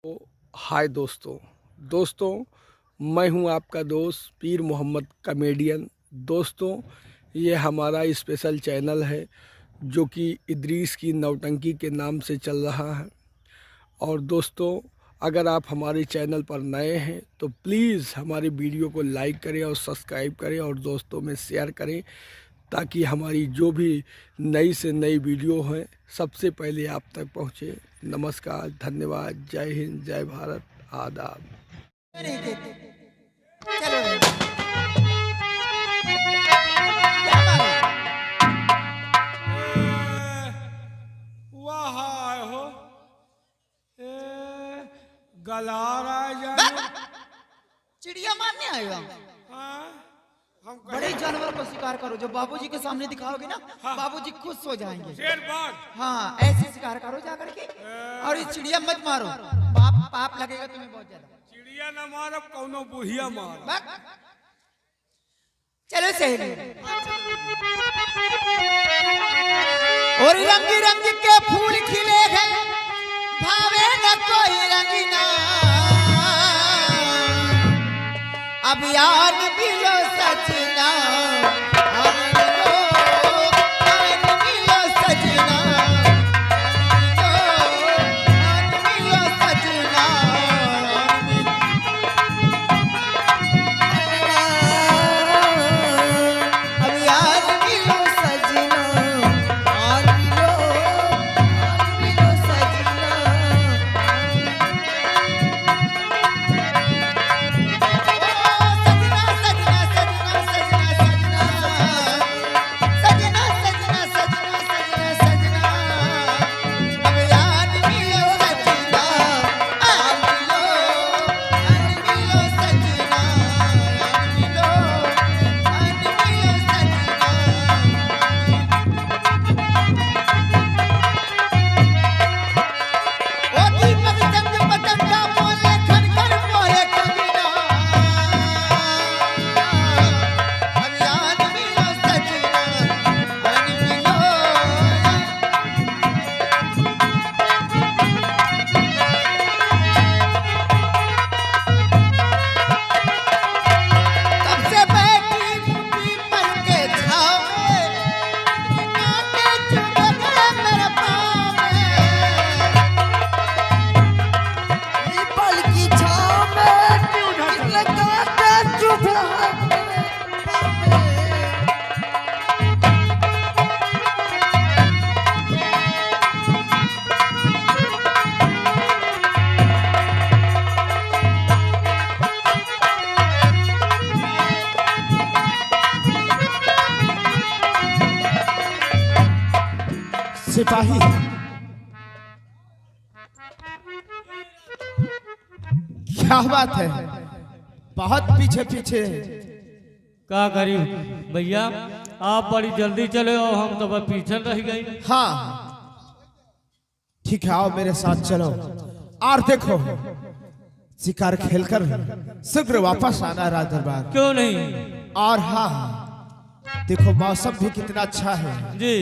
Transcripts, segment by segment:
हाय दोस्तों मैं हूं आपका दोस्त पीर मोहम्मद कॉमेडियन। दोस्तों ये हमारा स्पेशल चैनल है जो कि इदरीस की नौटंकी के नाम से चल रहा है। और दोस्तों अगर आप हमारे चैनल पर नए हैं तो प्लीज़ हमारी वीडियो को लाइक करें और सब्सक्राइब करें और दोस्तों में शेयर करें ताकि हमारी जो भी नई से नई वीडियो हैं सबसे पहले आप तक पहुँचे। नमस्कार, धन्यवाद, जय हिंद, जय भारत, आदाब। चलो क्या बात है? वाह हो गला रहा जाने। चिड़िया मारने आए हो आप? हाँ, हम बड़े जानवर को शिकार करो, जो बाबूजी के सामने दिखाओगे ना बाबूजी खुश हो जाएंगे। शेर बाग। हाँ, ऐसे शिकार करो जा करके। और ये चिड़िया मत मारो, पाप लगेगा तुम्हें बहुत ज्यादा। चिड़िया न मारो, कौनो बुढ़िया मारो। चलो सहेली, और रंग रंग के फूल खिले हैं, भावे न कोई रंगीना। अब यार मिलो सजना, अब मिलो सजना, मिलो सजना। अब यार मिलो सजना, मिलो सजना। सिपाही क्या बात है, बहुत पीछे पीछे का करी भैया, आप बड़ी जल्दी चले और हम तो बस पीछे रह गए। हाँ ठीक है, आओ मेरे साथ चलो और देखो शिकार खेलकर शीघ्र वापस आना राज दरबार। क्यों नहीं? और हाँ देखो मौसम भी कितना अच्छा है जी,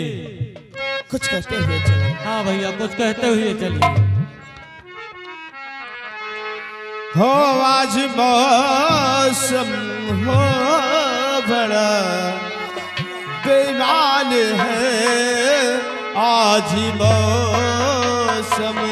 कुछ कहते हुए चलो। हाँ भैया कुछ कहते हुए चलिए। हो आज मौसम हो बड़ा बेईमान है, आज मौसम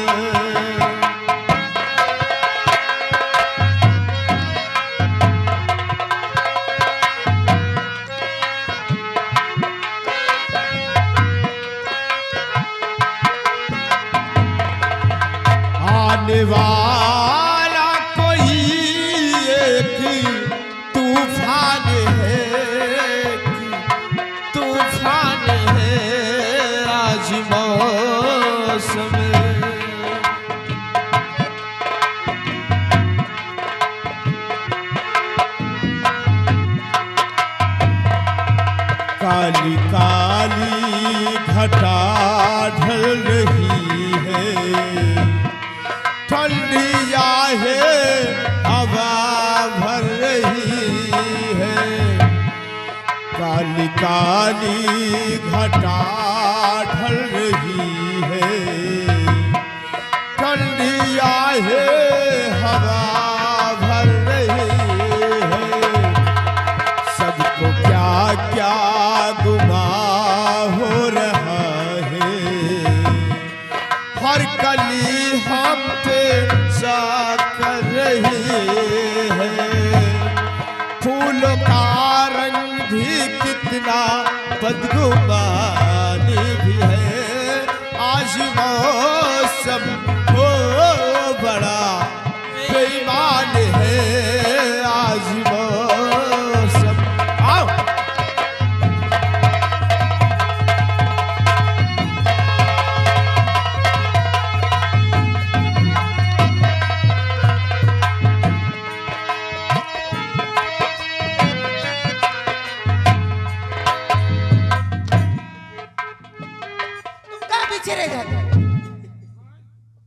आने वाला कोई एक तूफान है, तूफान है आज मौसम। काली काली घटा ढल रही है, ठंडी आहे हवा भर रही है। काली काली घटा ढल रही है, ठंडी आहे है। फूलों का रंग भी कितना बदगुमानी भी है। आज मौसम हो बड़ा बेईमान है। आज मौसम आओ तुम कहाँ पीछे रह जाते हो?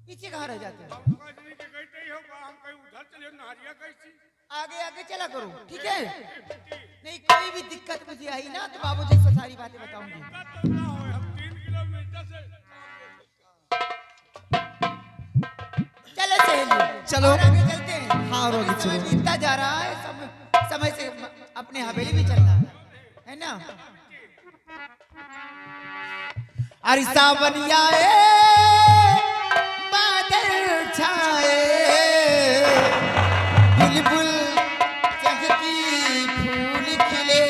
पीछे कहाँ रह जाते हो? कजरी के कहते ही होगा हम कहीं उधर चले नारिया कैसी आगे आगे चला करो, ठीक है? नहीं कोई भी दिक्कत मुझे आई ना तो बाबूजी को सारी बातें बताऊंगी। तो ना हो हम 3 किलोमीटर से चलो सहेली, चलो। और आगे चलते हैं। हाँ, रोगी, समय चलो। बीतता जा रहा है, सब समय से अपने हवेली भी चलना है ना? अरे सावन आए बादल छाए, बुलबुल चहकी फूल खिले,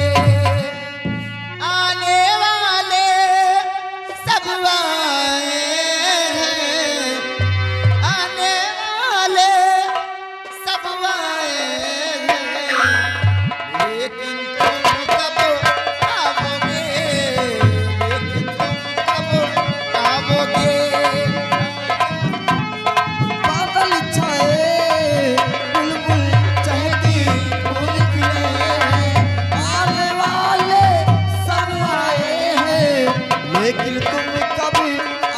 आने वाले सब आए हैं, आने वाले सब आए हैं, लेकिन तुम कब आओगे, लेकिन तुम कब आओगे? बादल छाए बुलबुल चहकी फूल खिले, आने वाले सब आए हैं, लेकिन तुम कब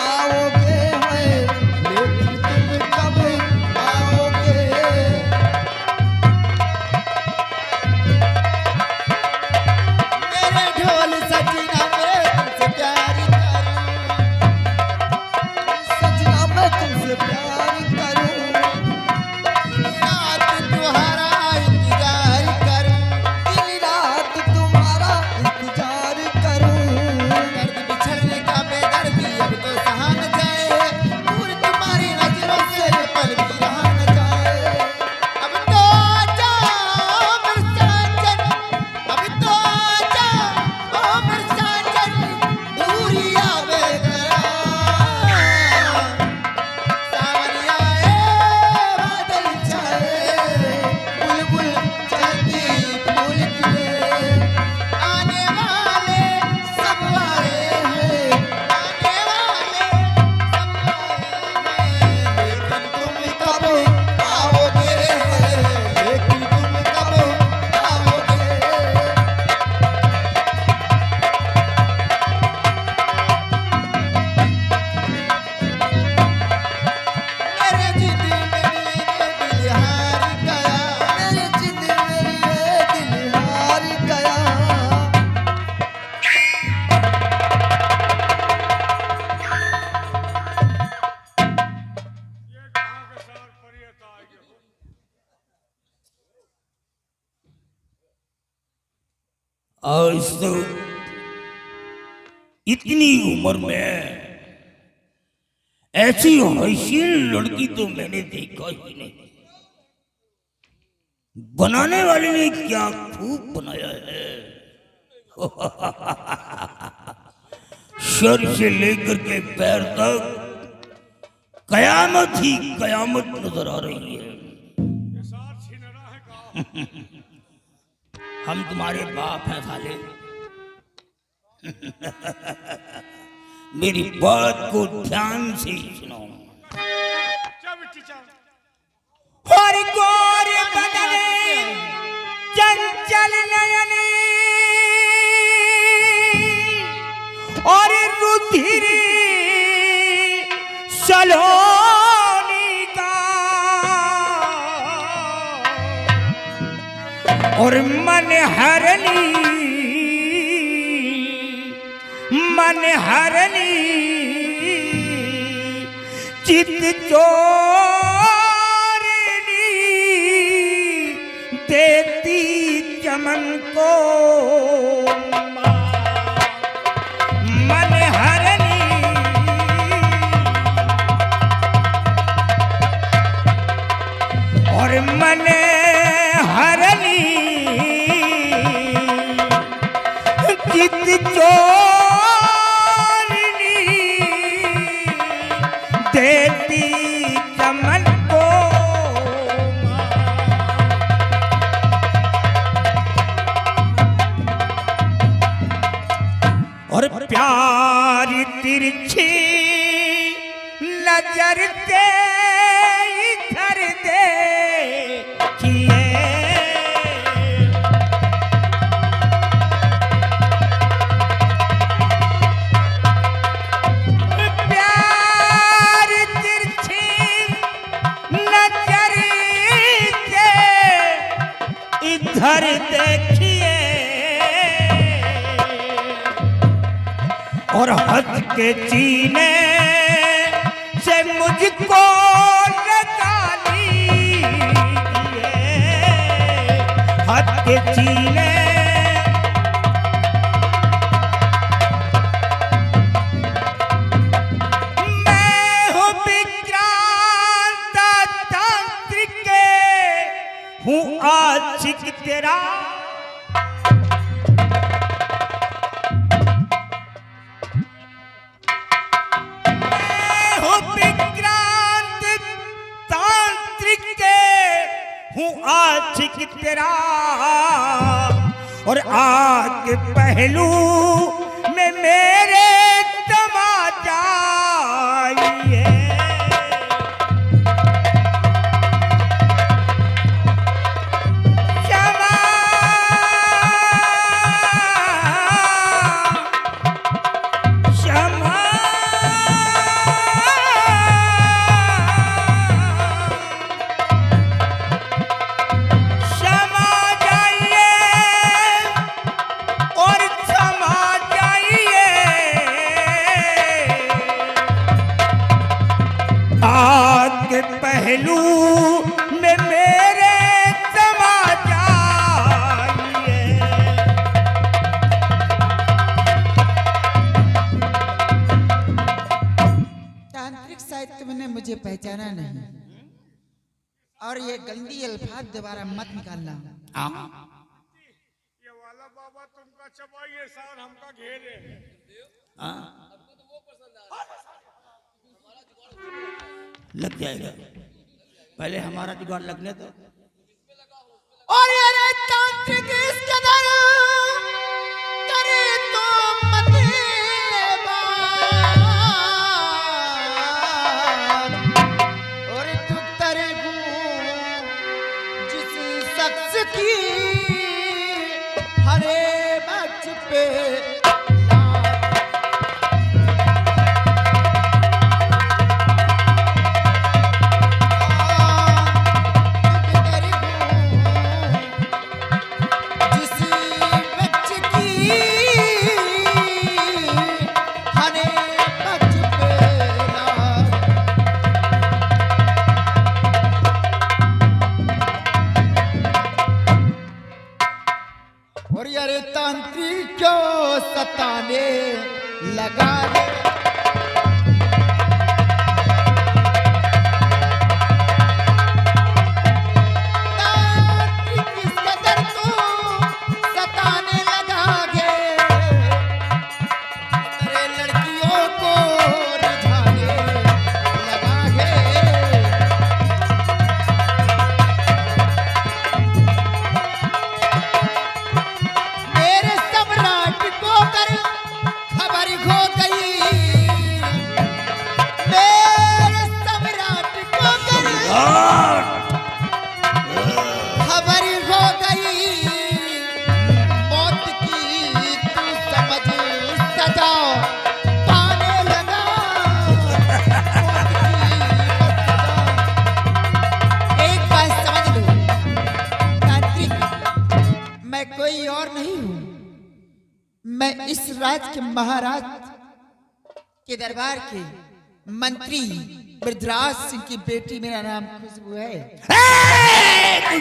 आओगे हैं, लेकिन तुम कब आओगे? मेरे ढोल सजना मैं तुमसे प्यार करूं, सजना मैं तुमसे प्यार करूं, रात तुम्हारा इंतजार करूं, दिन रात तुम्हारा इंतजार करूं। दर्द बिछड़ने का बेदर्दी अब तो सहा न जाए, दूर तुम्हारी नजरों से ये पल भी रहा न जाए। अब तो आजा ओ मेरे साजन, अब तो आजा ओ मेरे साजन, दूरी आवे करा। सावन आए बादल छाए, बुलबुल चहकी फूल खिले, आने वाले सब आए हैं, आने वाले सब आए हैं, लेकिन तुम कब आओगे, लेकिन तुम कब आओगे? मेरे जिद मेरी दिल हार गया, मेरे जिद मेरी ये दिल हार गया। ये कहाँ के सार परियत आ गए हो आज तो इतनी उम्र में ऐसी हसीन लड़की तो मैंने देखा ही नहीं। बनाने वाले ने क्या खूब बनाया है। सर से लेकर के पैर तक कयामत ही कयामत नजर आ रही है। ये सार छिनरा है कहाँ हम तुम्हारे बाप हैं साले। मेरी बात को ध्यान से सुनो। क्या बिट्टी चाल और गोर बदने चंचल नयने और रुधिर सलोनी का और मन हरनी चित चोरनी देती चमन को मन हरनी और और मने हरनी चित चोरनी देती चमन को और प्यार तिरछी नजर दे इधर देखिए प्यार तिरछी नजर दे इधर देखिए और हद के चीने से मुझको लगा लीजिए हद के चीने मैं हूँ विक्रांत तांत्रिक हूँ आशिक तेरा विक्रांत तांत्रिक हूँ आशिक तेरा और आग पहलू में मेरे तमा जाइए क्षमा क्षमा पहलू में मेरे समा जाइए तांत्रिक साहित्य में मुझे पहचाना नहीं और ये गंदी अल्फाज दोबारा मत निकालना। ये वाला बाबा तुमका चबाइए सार हमका घेरे लग जाएगा पहले हमारा जुगाड़ लगने दो और ये तांत्रिक इस कदर करे तो मत और तू तरगू जिस शख्स की हरे बच पे और यारे तांत्रिक क्यों सताने लगा रे तांत्रिक किस कदर को सताने लगा गे तेरे लड़कियों को रिझाने लगा गे मेरे सम्राट को कर खबर खो गई मेरे सम्राट को कर खबर खो गई मौत की तू समझ सजा पाने लगा मौत की सजा एक बात समझ लो तांत्रिक मैं कोई और नहीं हूँ मैं इस राज के महाराज के दरबार के मंत्री बृजराज सिंह की बेटी मेरा नाम खुशबू है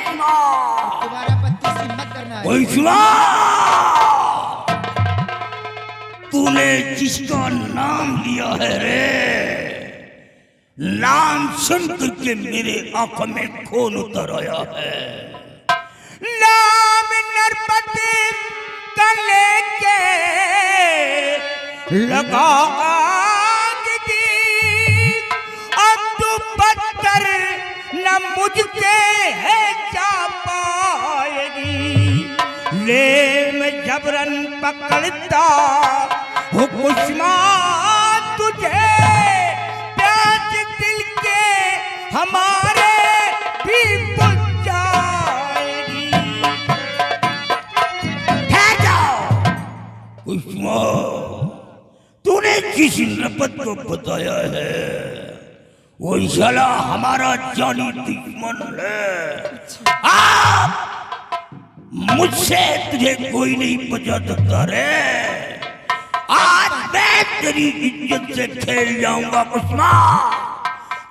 तुम्हारा पत्ती से मत करना है कोई सुना तूने जिसका नाम लिया है रे नाम सुन करके मेरे आंखों में खून उतर आया है। नाम नरपति का लेके लगा आग दी, अब तू पत्थर न मुझसे है जा पाएगी। ले मैं जबरन पकड़ता हूँ कुसुमा तुझे, प्यास दिल के हमारे भी बुझ जाएगी। ठहर जाओ कुसुमा, तूने जिस नरपत को बताया है वो इंशाल्लाह हमारा जानी दुश्मन है। आप मुझसे तुझे कोई नहीं बचा सकता रे। आज मैं तेरी इज्जत से खेल जाऊंगा कुसुमा,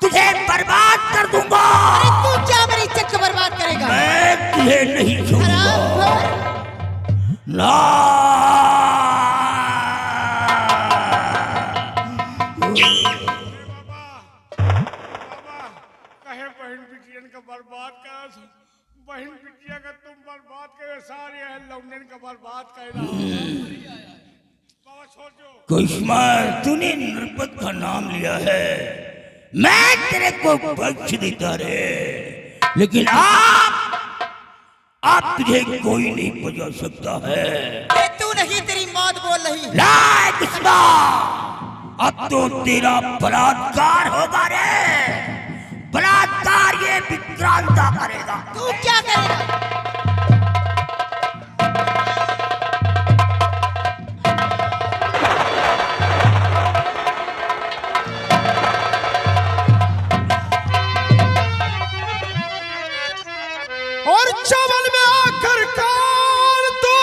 तुझे बर्बाद कर दूंगा। अरे तू क्या मेरी इज्जत को बर्बाद करेगा? मैं तुझे नहीं छोड़ूंगा। ना कहे बहन बिटियन का बर्बाद कर, बहन बिटिया का तुम बर्बाद करे, सारे है लौंडन का बर्बाद करे। बाबा छोड़ दो। कुसुमा, तूने नरपत का नाम लिया है, मैं तेरे को बख्श देता रे, लेकिन आप तुझे कोई नहीं बचा सकता है। अरे तू नहीं, तेरी मौत बोल रही। ला कुसुमा, अब तो तेरा बलात्कार होगा रे। बलात्कार ये विक्रांता करेगा। तू क्या करेगा? और चमन में आकर कान तू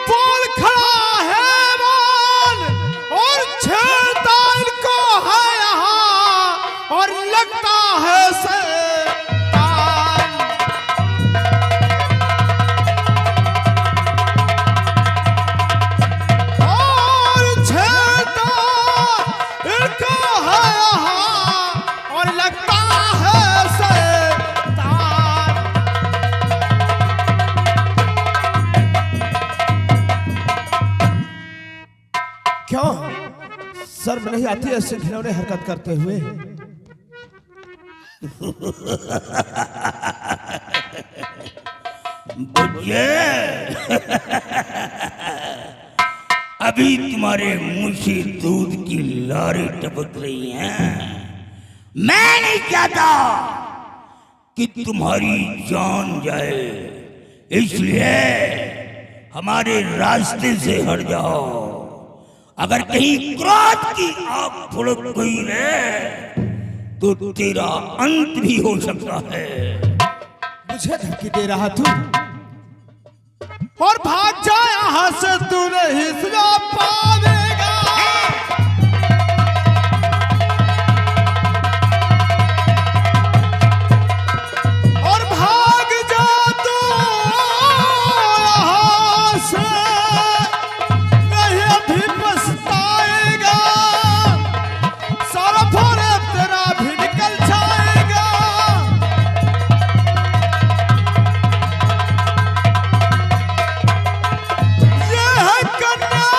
बोल खड़ा है मान, और छेड़ता इनको है यहाँ और लगता है शैतान। और छेड़ता इनको है यहाँ और लगता है शैतान। क्यों शर्म नहीं आती ऐसे घिनौने हरकत करते हुए? बुझे अभी तुम्हारे मुंह से दूध की लारी टपक रही हैं। मैं नहीं चाहता कि तुम्हारी जान जाए, इसलिए हमारे रास्ते से हट जाओ। अगर कहीं क्रोध की आग भड़क गई रे तो तेरा अंत भी हो सकता है। मुझे धमकी दे रहा तू, और भाग जा यहाँ से, तू नहीं सुना पाएगा। और भाग जा तू यहाँ से, नहीं अभी पछताएगा। सारा फोरे तेरा भी निकल जाएगा। ये है कन्या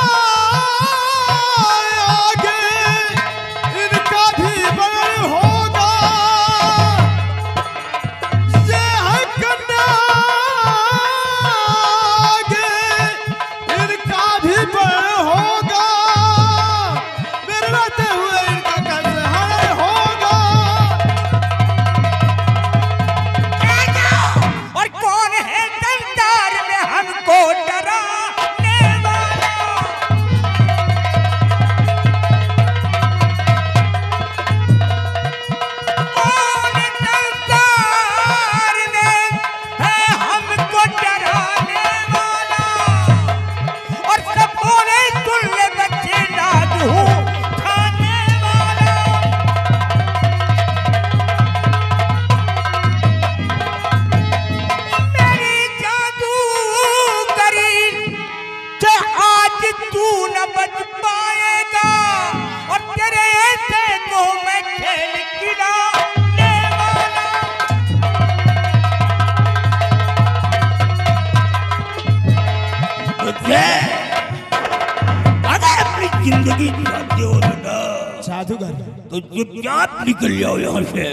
जादूगर। तो चुपचाप निकल जाओ यहाँ से।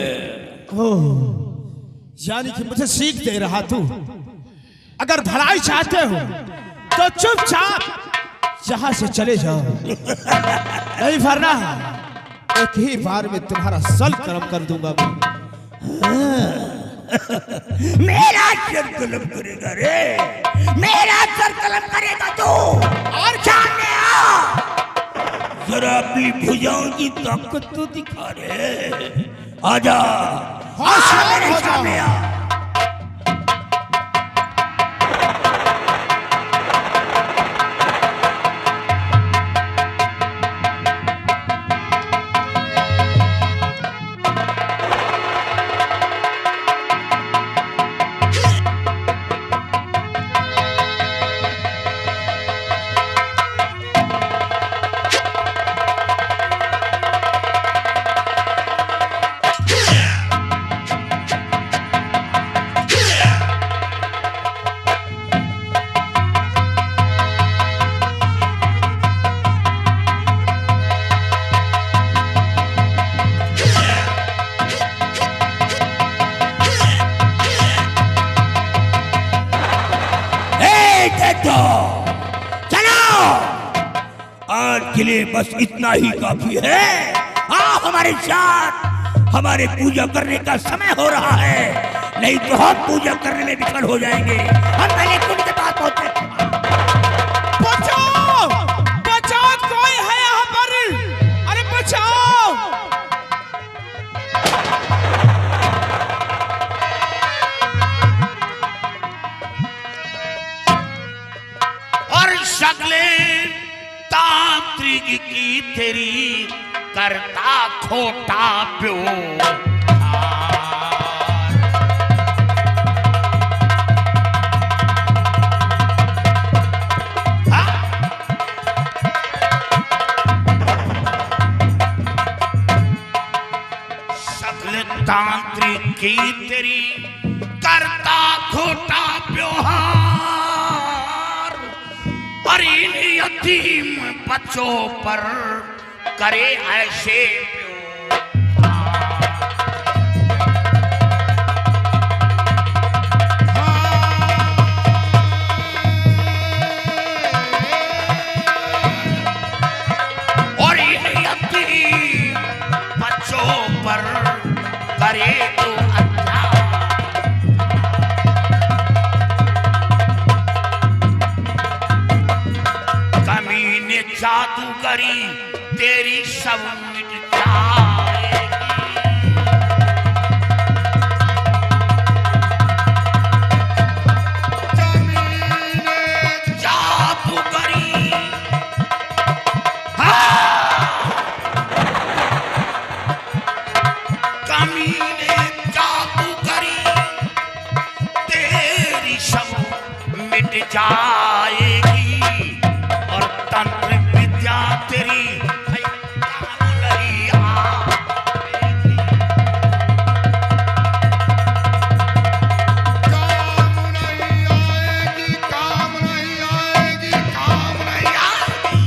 ओह, यानी कि मुझे सीख दे रहा तू। अगर भलाई चाहते हो तो चुपचाप यहाँ से चले जाओ, नहीं वरना एक ही बार में तुम्हारा सल कर्म कर दूंगा मैं। मेरा सर कलम करेगा रे, मेरा सर कलम करेगा तू। और सामने आ, जरा अपनी भुजाओं की ताकत तो दिखा रे। आजा, मेरे सामने आ। आज के लिए बस इतना ही काफी है। आओ हमारे साथ, हमारे पूजा करने का समय हो रहा है, नहीं तो हम पूजा करने में विफल हो जाएंगे। हम पहले कुंड के पास पहुंचे। बचाओ, बचाओ, कोई है यहाँ पर? अरे बचाओ। और शक्ले तांत्रिक की तेरी करता खोटा व्यवहार। शक्ल तांत्रिक की तेरी करता खोटा व्यवहार, और इन यतीम बच्चों पर करे ऐसे और इन यतीम बच्चों पर करे तो जादूगरी तेरी सब मिट जाएगी। जादूगरी कमीने जादूगरी तेरी सब मिट जाएगी। और तंत्र तेरी काम नहीं आएगी। काम नहीं आएगी, काम नहीं आएगी।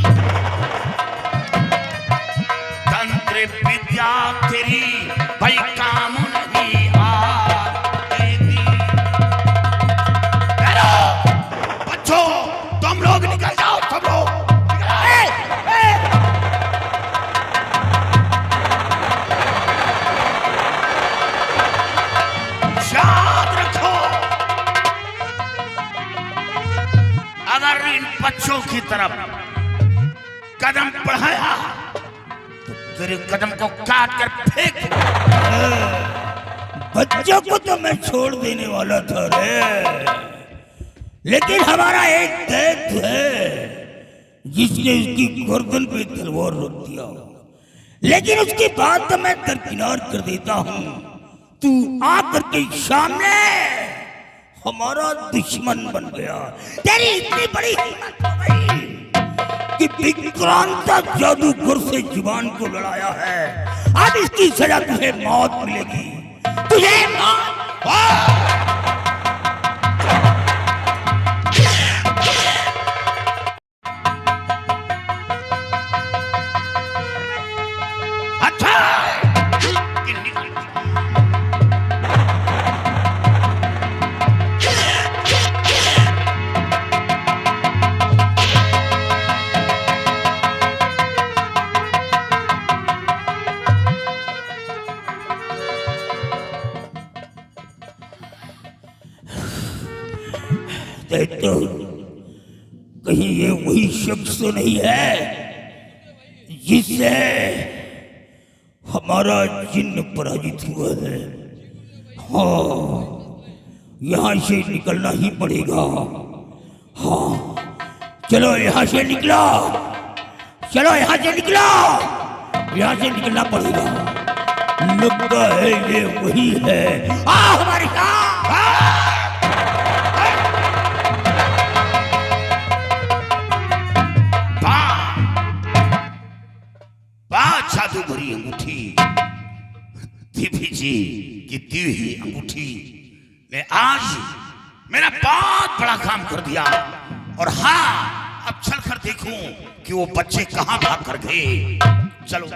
तंत्र विद्या तेरी भाई काम नहीं आएगी। बच्चों तुम लोग निकल जाओ, सब लोग बच्चों की तरफ कदम बढ़ाया तो तेरे कदम को काट कर फेंक। बच्चों को तो मैं छोड़ देने वाला था रे, लेकिन हमारा एक दैत्य है जिसने उसकी गर्दन पे तलवार रख दिया। लेकिन उसकी बात तो मैं दरकिनार कर देता हूँ। तू आकर के सामने हमारा दुश्मन बन गया। तेरी इतनी बड़ी हिम्मत हो गई कि विक्रांत जादूगर से जुबान को लड़ाया है। अब इसकी सजा तुझे मौत मिलेगी, तुझे मौत। कहता कहीं ये वही शख्स तो नहीं है जिससे हमारा जिन्न पराजित हुआ है। हाँ, यहाँ से निकलना ही पड़ेगा। हाँ, चलो यहाँ से निकलो, चलो यहाँ से निकलो, यहाँ से निकलना पड़ेगा। लगता है ये वही है। हमारे जादू भरी अंगूठी, देवी जी की दी हुई अंगूठी ने आज मेरा बहुत बड़ा काम कर दिया। और हाँ, अब चल कर देखूं कि वो बच्चे कहां भाग कर गए। चलो